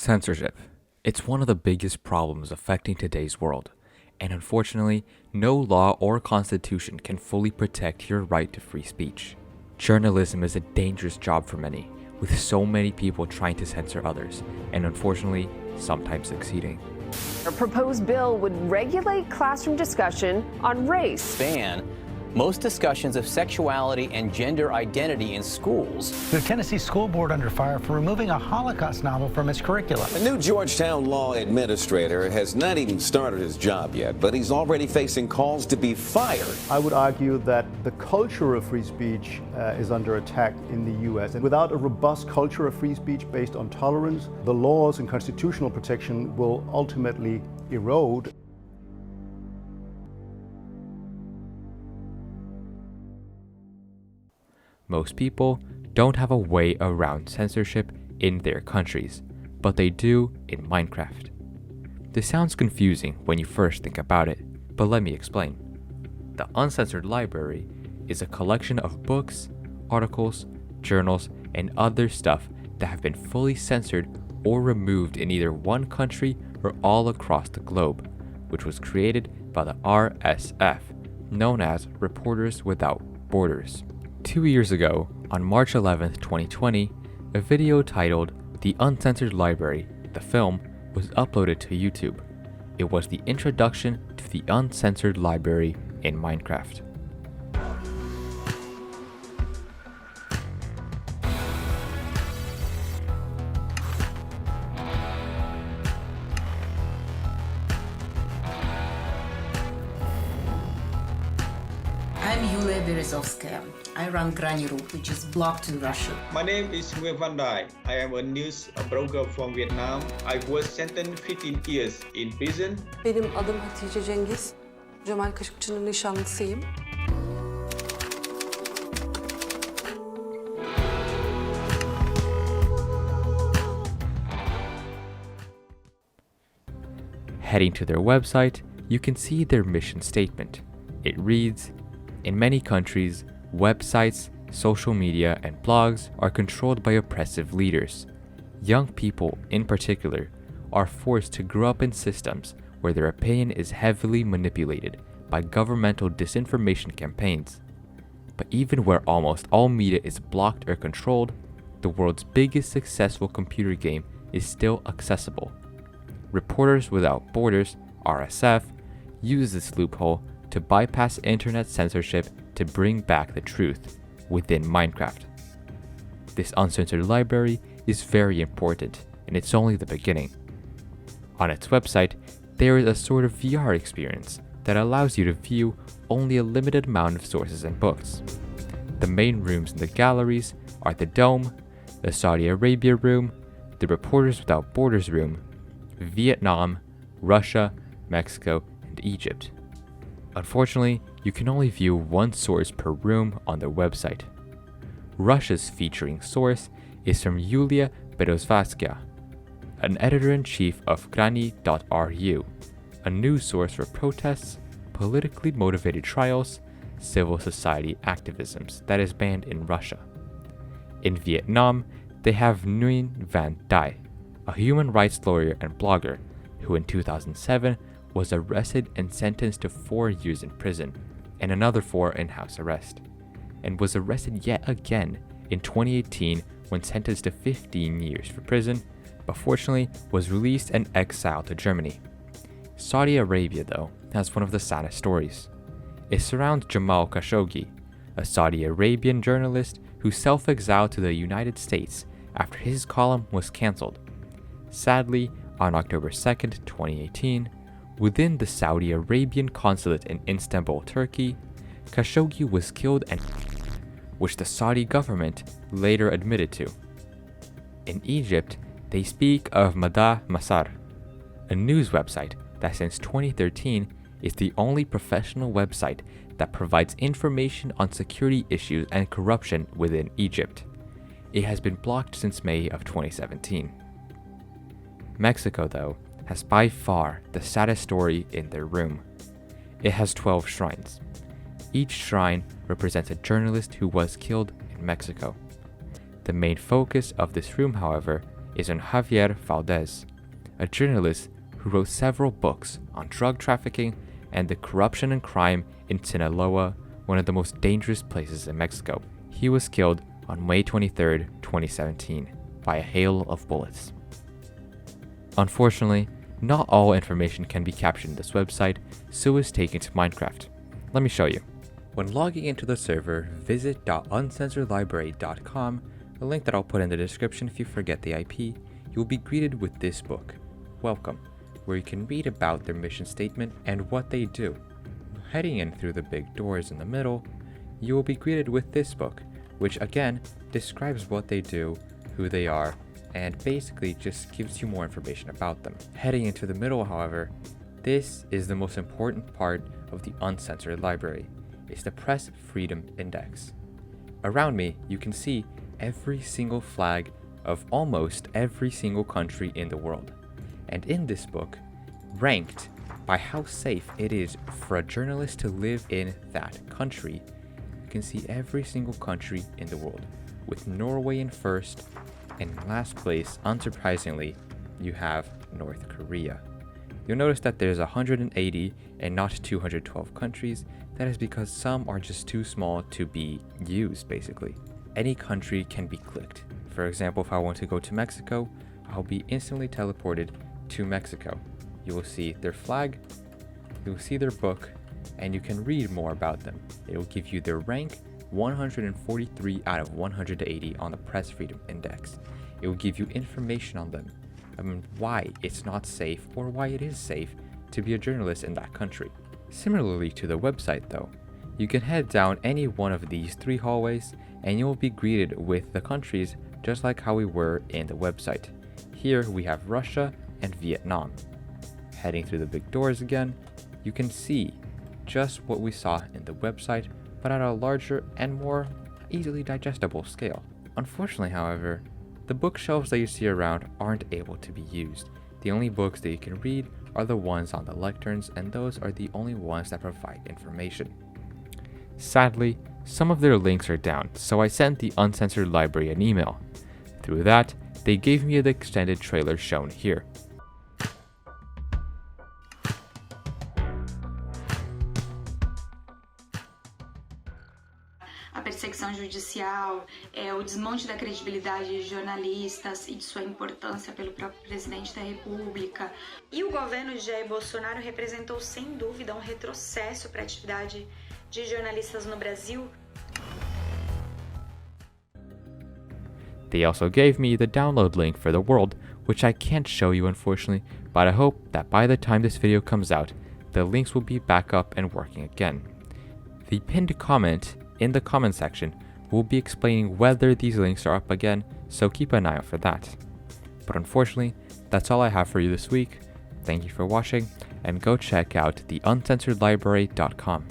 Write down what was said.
Censorship. It's one of the biggest problems affecting today's world, and unfortunately, no law or constitution can fully protect your right to free speech. Journalism is a dangerous job for many, with so many people trying to censor others, and unfortunately, sometimes succeeding. A proposed bill would regulate classroom discussion on race. Ban most discussions of sexuality and gender identity in schools. The Tennessee School Board under fire for removing a Holocaust novel from its curriculum. A new Georgetown law administrator has not even started his job yet, but he's already facing calls to be fired. I would argue that the culture of free speech is under attack in the US. And without a robust culture of free speech based on tolerance, the laws and constitutional protection will ultimately erode. Most people don't have a way around censorship in their countries, but they do in Minecraft. This sounds confusing when you first think about it, but let me explain. The Uncensored Library is a collection of books, articles, journals, and other stuff that have been fully censored or removed in either one country or all across the globe, which was created by the RSF, known as Reporters Without Borders. 2 years ago, on March 11, 2020, a video titled The Uncensored Library, the film, was uploaded to YouTube. It was the introduction to the Uncensored Library in Minecraft. I'm 𝐦𝐤𝐤𝐬𝐫𝐸𝐺𝐿𝐵𝐸𝐺𝐿𝐵𝐸𝐺𝐿, I run Granny.ru, which is blocked in Russia. My name is Nguyen Van Dai. I am a news broker from Vietnam. I was sentenced 15 years in prison. Benim adım Hatice Cengiz. Cemal Kaşıkçı'nın nişanlısıyım. Heading to their website, you can see their mission statement. It reads, "In many countries, websites, social media, and blogs are controlled by oppressive leaders. Young people, in particular, are forced to grow up in systems where their opinion is heavily manipulated by governmental disinformation campaigns. But even where almost all media is blocked or controlled, the world's biggest successful computer game is still accessible. Reporters Without Borders, RSF, use this loophole to bypass internet censorship to bring back the truth within Minecraft. This uncensored library is very important, and it's only the beginning. On its website, there is a sort of VR experience that allows you to view only a limited amount of sources and books. The main rooms in the galleries are the Dome, the Saudi Arabia room, the Reporters Without Borders room, Vietnam, Russia, Mexico, and Egypt. Unfortunately, you can only view one source per room on their website. Russia's featuring source is from 𝐦𝐤𝐤𝐬𝐵𝐸𝐺𝐿𝐵𝐸𝐺𝐿, an editor-in-chief of 𝐺𝐢𝐤𝐬𝐿, a news source for protests, politically motivated trials, civil society activisms that is banned in Russia. In Vietnam, they have Nguyen Van Dai, a human rights lawyer and blogger who in 2007 was arrested and sentenced to 4 years in prison and another 4 in house arrest, and was arrested yet again in 2018 when sentenced to 15 years for prison, but fortunately was released and exiled to Germany. Saudi Arabia, though, has one of the saddest stories. It surrounds Jamal Khashoggi, a Saudi Arabian journalist who self-exiled to the United States after his column was cancelled. Sadly, on October 2nd, 2018, within the Saudi Arabian consulate in Istanbul, Turkey, Khashoggi was killed, and which the Saudi government later admitted to. In Egypt, they speak of Mada Masar, a news website that since 2013 is the only professional website that provides information on security issues and corruption within Egypt. It has been blocked since May of 2017. Mexico, though, has by far the saddest story in their room. It has 12 shrines. Each shrine represents a journalist who was killed in Mexico. The main focus of this room, however, is on 𝐦𝐤𝐤𝐬, a journalist who wrote several books on drug trafficking and the corruption and crime in Sinaloa, one of the most dangerous places in Mexico. He was killed on May 23, 2017, by a hail of bullets. Unfortunately, not all information can be captured in this website, so it's taken to Minecraft. Let me show you. When logging into the server, visit .uncensoredlibrary.com, a link that I'll put in the description if you forget the IP. You'll be greeted with this book, Welcome, where you can read about their mission statement and what they do. Heading in through the big doors in the middle, you will be greeted with this book, which again describes what they do, who they are, and basically just gives you more information about them. Heading into the middle, however, this is the most important part of the Uncensored Library. It's the Press Freedom Index. Around me, you can see every single flag of almost every single country in the world. And in this book, ranked by how safe it is for a journalist to live in that country, you can see every single country in the world, with Norway in first, and in last place, unsurprisingly, you have North Korea. You'll notice that there's 180 and not 212 countries. That is because some are just too small to be used, basically. Any country can be clicked. For example, if I want to go to Mexico, I'll be instantly teleported to Mexico. You will see their flag, you will see their book, and you can read more about them. It will give you their rank, 143 out of 180 on the Press Freedom Index. It will give you information on them, why it's not safe or why it is safe to be a journalist in that country. Similarly to the website though, you can head down any one of these 3 hallways and you will be greeted with the countries just like how we were in the website. Here we have Russia and Vietnam. Heading through the big doors again, you can see just what we saw in the website, but at a larger and more easily digestible scale. Unfortunately, however, the bookshelves that you see around aren't able to be used. The only books that you can read are the ones on the lecterns, and those are the only ones that provide information. Sadly, some of their links are down, so I sent the Uncensored Library an email. Through that, they gave me the extended trailer shown here. A perseguição judicial, o desmonte da credibilidade de jornalistas e de sua importância pelo próprio presidente da República. E o governo de Jair Bolsonaro representou sem dúvida retrocesso para a atividade de jornalistas no Brasil. They also gave me the download link for the world, which I can't show you unfortunately, but I hope that by the time this video comes out, the links will be back up and working again. The pinned comment in the comment section will be explaining whether these links are up again, so keep an eye out for that. But unfortunately, that's all I have for you this week. Thank you for watching, and go check out the uncensoredlibrary.com.